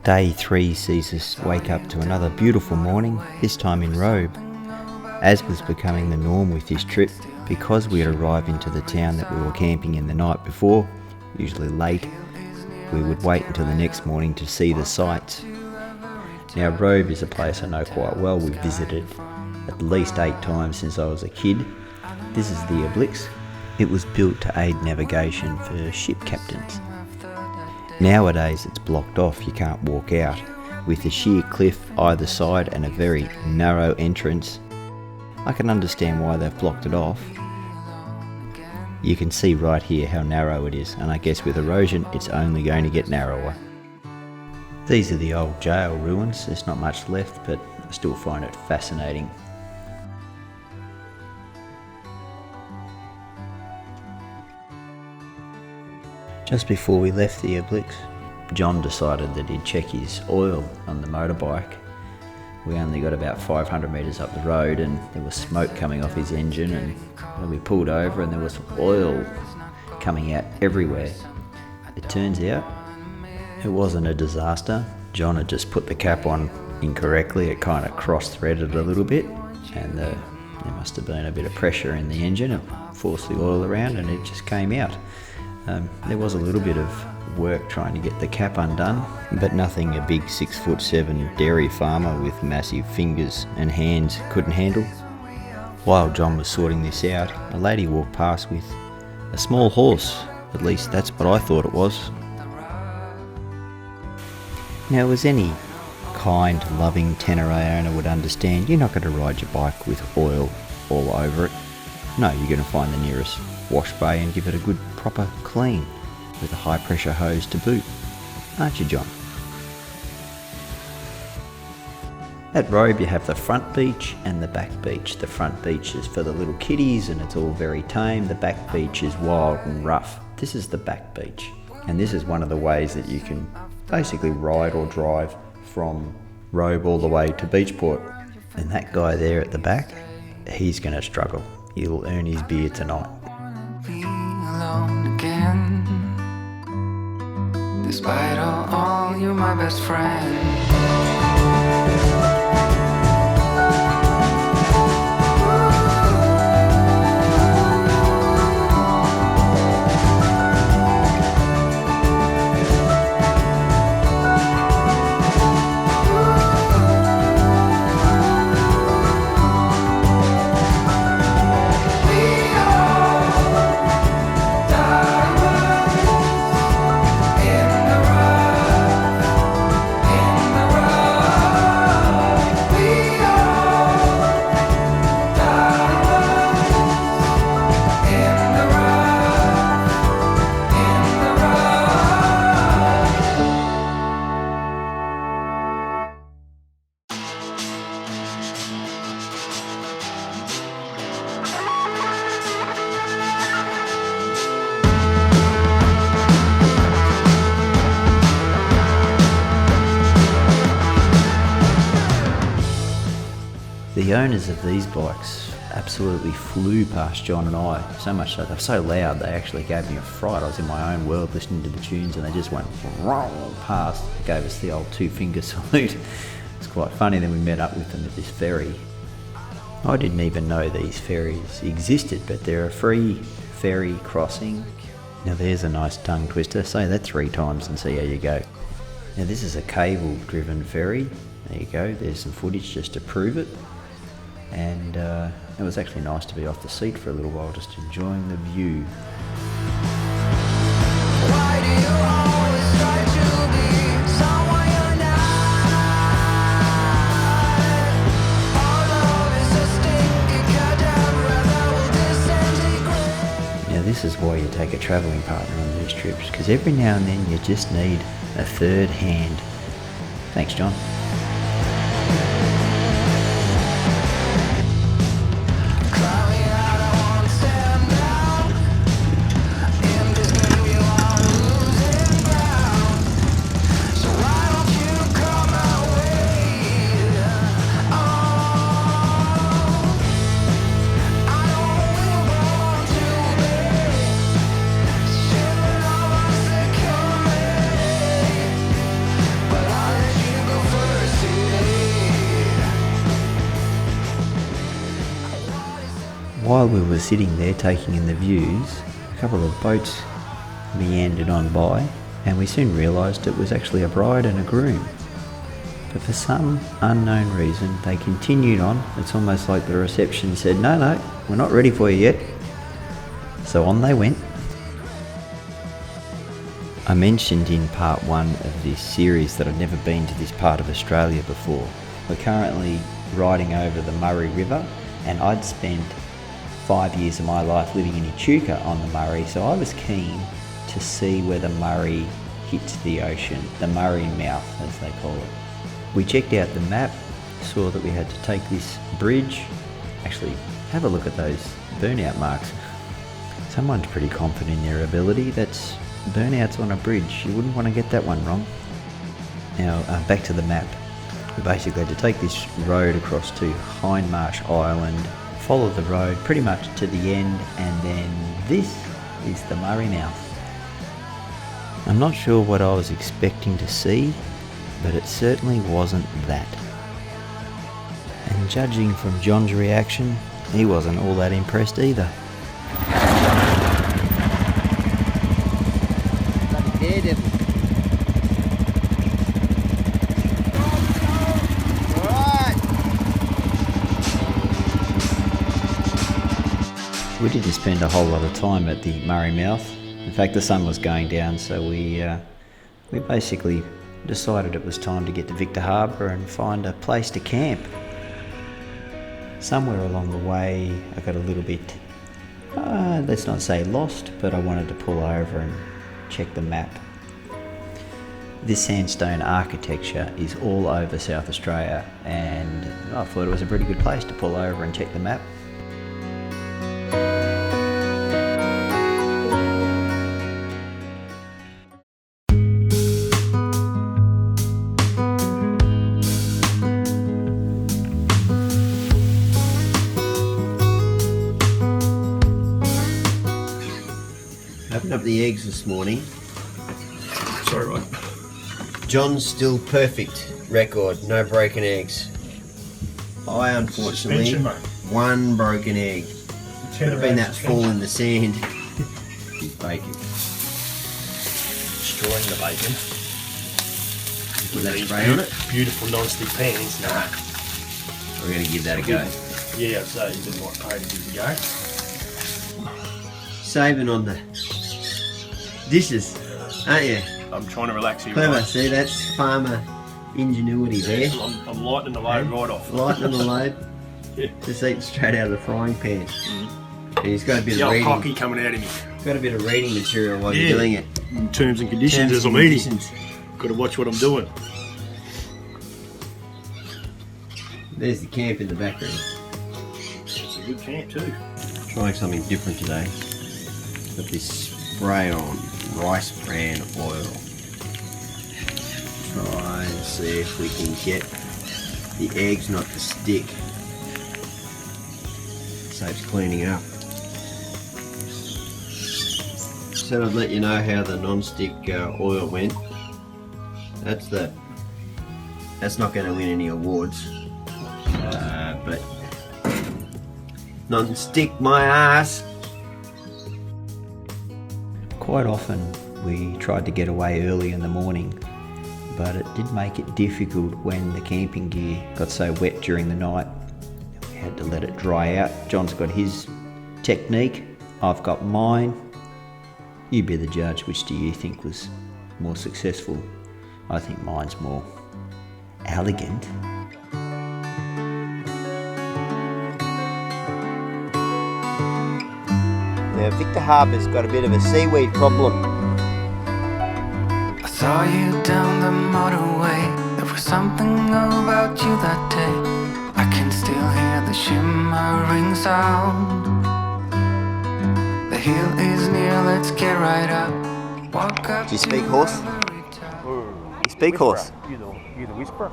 Day 3 sees us wake up to another beautiful morning, this time in Robe. As was becoming the norm with this trip, because we had arrived into the town that we were camping in the night before, usually late, we would wait until the next morning to see the sights. Now Robe is a place I know quite well. We've visited at least 8 times since I was a kid. This is the Oblix. It was built to aid navigation for ship captains. Nowadays it's blocked off, you can't walk out, with a sheer cliff either side and a very narrow entrance. I can understand why they've blocked it off. You can see right here how narrow it is, and I guess with erosion it's only going to get narrower. These are the old jail ruins. There's not much left, but I still find it fascinating. Just before we left the Oblix, John decided that he'd check his oil on the motorbike. We only got about 500 metres up the road and there was smoke coming off his engine, and we pulled over and there was oil coming out everywhere. It turns out it wasn't a disaster. John had just put the cap on incorrectly. It kind of cross-threaded a little bit, and there must have been a bit of pressure in the engine. It forced the oil around and it just came out. There was a little bit of work trying to get the cap undone, but nothing a big 6'7" dairy farmer with massive fingers and hands couldn't handle. While John was sorting this out, a lady walked past with a small horse. At least that's what I thought it was. Now, as any kind, loving Tenere owner would understand, you're not going to ride your bike with oil all over it. No, you're going to find the nearest wash bay and give it a good proper clean with a high pressure hose to boot. Aren't you, John? At Robe you have the front beach and the back beach. The front beach is for the little kiddies and it's all very tame. The back beach is wild and rough. This is the back beach, and this is one of the ways that you can basically ride or drive from Robe all the way to Beachport. And that guy there at the back, he's going to struggle. He'll earn his beer tonight. Despite all, you're my best friend. The owners of these bikes absolutely flew past John and I, so much so they were so loud they actually gave me a fright. I was in my own world listening to the tunes and they just went past. They gave us the old 2-finger salute. It's quite funny. Then we met up with them at this ferry. I didn't even know these ferries existed, but they're a free ferry crossing. Now there's a nice tongue twister. Say that 3 times and see how you go. Now this is a cable driven ferry. There you go, there's some footage just to prove it. And it was actually nice to be off the seat for a little while, just enjoying the view. Why do you always try to be someone you're not? Our love is a stinky cadabra that will disintegrate. Now this is why you take a travelling partner on these trips, because every now and then you just need a third hand. Thanks, John. But I While we were sitting there taking in the views, a couple of boats meandered on by, and we soon realised it was actually a bride and a groom. But for some unknown reason, they continued on. It's almost like the reception said, no, we're not ready for you yet. So on they went. I mentioned in part 1 of this series that I'd never been to this part of Australia before. We're currently riding over the Murray River, and I'd spent 5 years of my life living in Echuca on the Murray, so I was keen to see where the Murray hits the ocean, the Murray mouth as they call it. We checked out the map, saw that we had to take this bridge. Actually, have a look at those burnout marks. Someone's pretty confident in their ability. That's burnouts on a bridge. You wouldn't want to get that one wrong. Now, back to the map. We basically had to take this road across to Hindmarsh Island, follow the road pretty much to the end, and then this is the Murray mouth. I'm not sure what I was expecting to see, but it certainly wasn't that. And judging from John's reaction, he wasn't all that impressed either. We didn't spend a whole lot of time at the Murray mouth. In fact, the sun was going down, so we basically decided it was time to get to Victor Harbour and find a place to camp. Somewhere along the way, I got a little bit, let's not say lost, but I wanted to pull over and check the map. This sandstone architecture is all over South Australia, and I thought it was a pretty good place to pull over and check the map. Opened up the eggs this morning. Sorry, Rod. John's still perfect record, no broken eggs. I unfortunately, Suspension, mate. one broken egg. Could have been that fall in the sand. He's baking. Destroying the bacon. Put that These spray on it. beautiful non-stick pans. Nah. We're going to give that a go. Yeah, so you didn't want pay to give it a go. Saving on the dishes, aren't you? I'm trying to relax here. Clever, Right? see, that's farmer ingenuity there. I'm lightening the load right off. Lighten the load. Yeah. Just eating straight out of the frying pan. And he's got a bit The of old reading. cocky coming out of me. Got a bit of reading material while Yeah. you're doing it. In terms and conditions Terms as I'm and eating. conditions. Got to watch what I'm doing. There's the camp in the background. It's a good camp too. Trying something different today. Got this spray on rice bran oil. Try and see if we can get the eggs not to stick. Saves cleaning up. Said I'd let you know how the non-stick oil went. That's not going to win any awards, but non-stick my ass. Quite often we tried to get away early in the morning, but it did make it difficult when the camping gear got so wet during the night. We had to let it dry out. John's got his technique, I've got mine. You be the judge. Which do you think was more successful? I think mine's more elegant. Now Victor Harbour's got a bit of a seaweed problem. I saw you down the motorway. There was something about you that day. I can still hear the shimmering sound. The hill is near, let's get right up. Walk up. Do you speak to horse? every town. You speak horse? You the whisperer.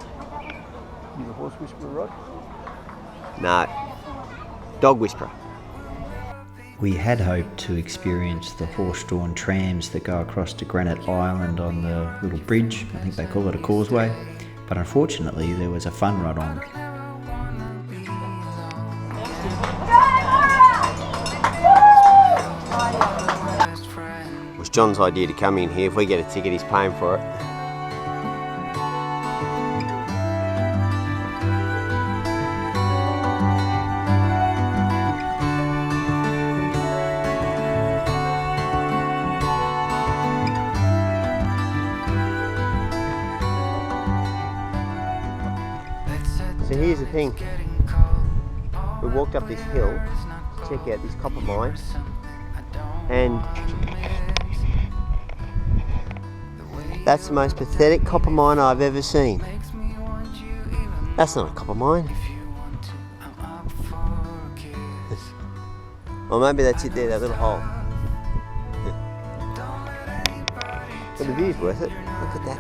You the horse whisperer, Rod? No. Dog whisperer. We had hoped to experience the horse-drawn trams that go across to Granite Island on the little bridge. I think they call it a causeway. But unfortunately there was a fun run on. John's idea to come in here. If we get a ticket, he's paying for it. So here's the thing. We walked up this hill to check out this copper mine, and that's the most pathetic copper mine I've ever seen. That's not a copper mine. Or maybe that's it there, that little hole. But the view's worth it. Look at that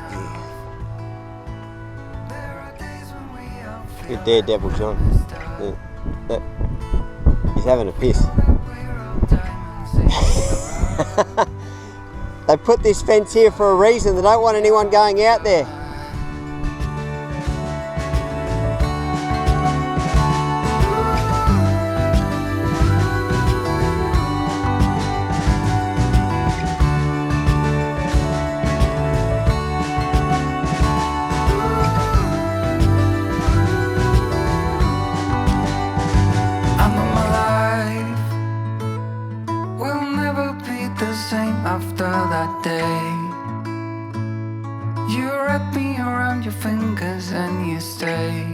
view. Good daredevil John. He's having a piss. They put this fence here for a reason. They don't want anyone going out there. After that day, you wrap me around your fingers and you stay.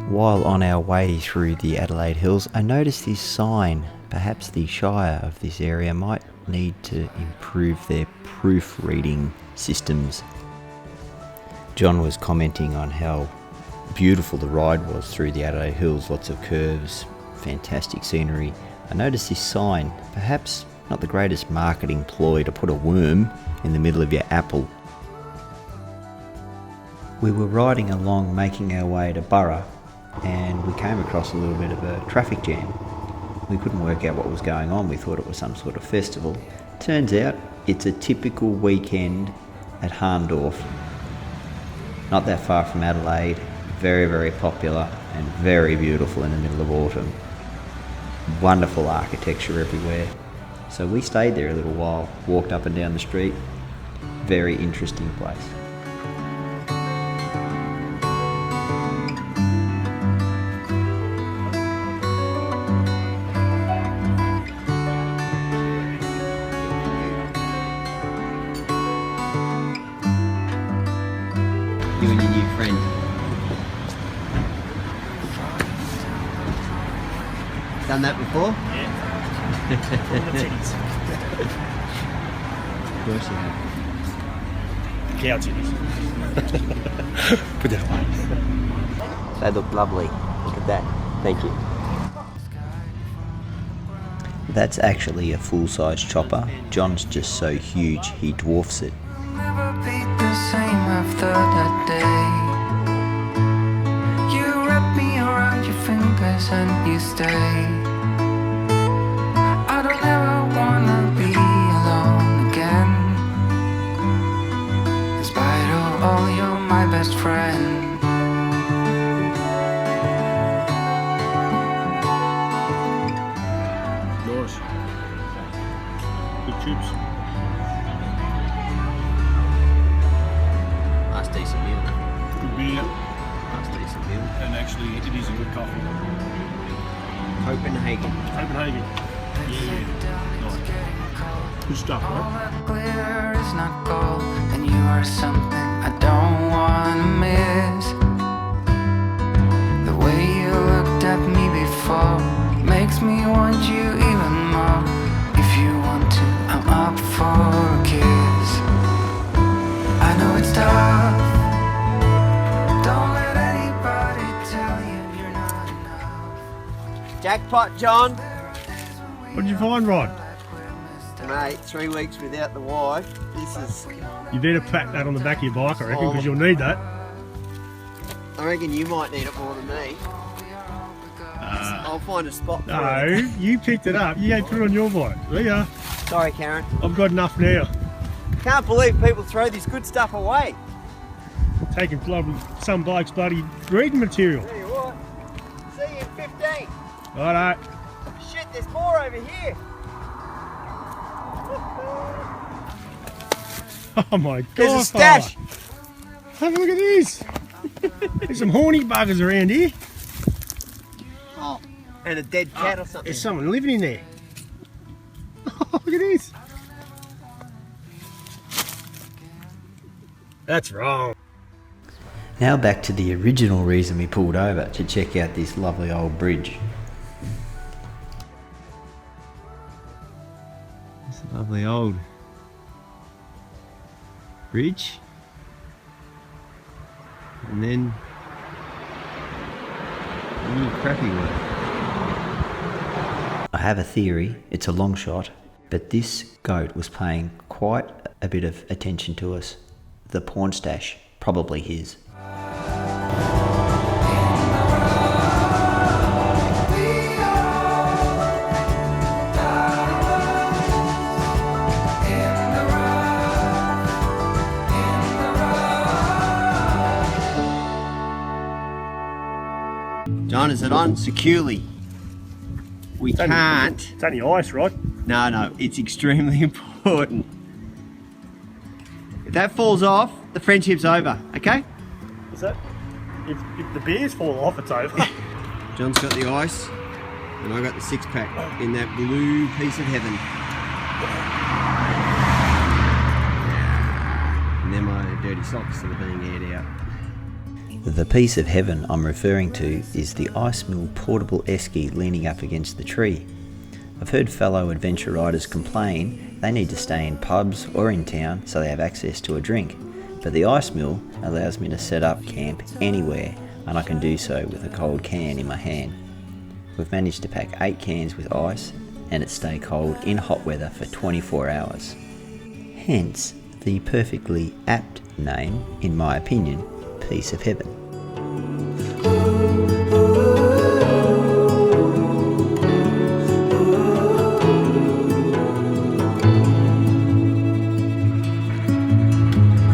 While on our way through the Adelaide Hills, I noticed this sign. Perhaps the Shire of this area might need to improve their proofreading systems. John was commenting on how beautiful the ride was through the Adelaide Hills, lots of curves, fantastic scenery. I noticed this sign, perhaps not the greatest marketing ploy to put a worm in the middle of your apple. We were riding along making our way to Burra, and we came across a little bit of a traffic jam. We couldn't work out what was going on. We thought it was some sort of festival. Turns out it's a typical weekend at Harndorf. Not that far from Adelaide, very, very popular and very beautiful in the middle of autumn. Wonderful architecture everywhere. So we stayed there a little while, walked up and down the street. Very interesting place. You and your new friend. Done that before? Yeah. Of course you have. Cow titties. Put that away. They look lovely. Look at that. Thank you. That's actually a full-size chopper. John's just so huge he dwarfs it. Never be the same after that day. You wrap me around your fingers and you stay. I don't ever wanna be alone again. In spite of all, you're my best friend. Nice. Good chips. Nice decent meal. Good beer. Nice decent meal. And actually, it is a good coffee. Copenhagen. Copenhagen. Yeah. Nice. Good stuff, All right? that glitter is not gold, and you are something I don't wanna miss. The way you looked at me before makes me want you even more. If you want to, I'm up for a kiss. I know it's tough. Don't let anybody tell you you're not enough. Jackpot, John. What did you find, Rod? Mate, 3 weeks without the wife. This is... You better pack that on the back of your bike, I reckon, Oh. because you'll need that. I reckon you might need it more than me. I'll find a spot for No, it. you picked it up. You go put it on your bike. There you are. Sorry, Karen. I've got enough now. Can't believe people throw this good stuff away. Taking some bloke's bloody reading material. Tell you what. See you in 15. Righto. Shit, there's more over here. Oh my God. There's a stash. Have a look at this. There's some horny buggers around here. Oh, and a dead cat or something. There's someone living in there. Oh, look at this. That's wrong. Now back to the original reason we pulled over, to check out this lovely old bridge. It's a lovely old bridge. And then a little crappy one. I have a theory, it's a long shot, but this goat was paying quite a bit of attention to us. The porn stash, probably his. John, is it on securely? We can't. It's only ice, right? No, it's extremely important. If that falls off, the friendship's over, okay? Is that? If the beers fall off, it's over. John's got the ice, and I got the 6-pack in that blue piece of heaven. And then my dirty socks that are being aired out. The piece of heaven I'm referring to is the ice mill portable esky leaning up against the tree. I've heard fellow adventure riders complain they need to stay in pubs or in town so they have access to a drink, but the ice mill allows me to set up camp anywhere, and I can do so with a cold can in my hand. We've managed to pack 8 cans with ice and it stay cold in hot weather for 24 hours. Hence the perfectly apt name, in my opinion, Piece of Heaven.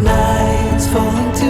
Lights falling to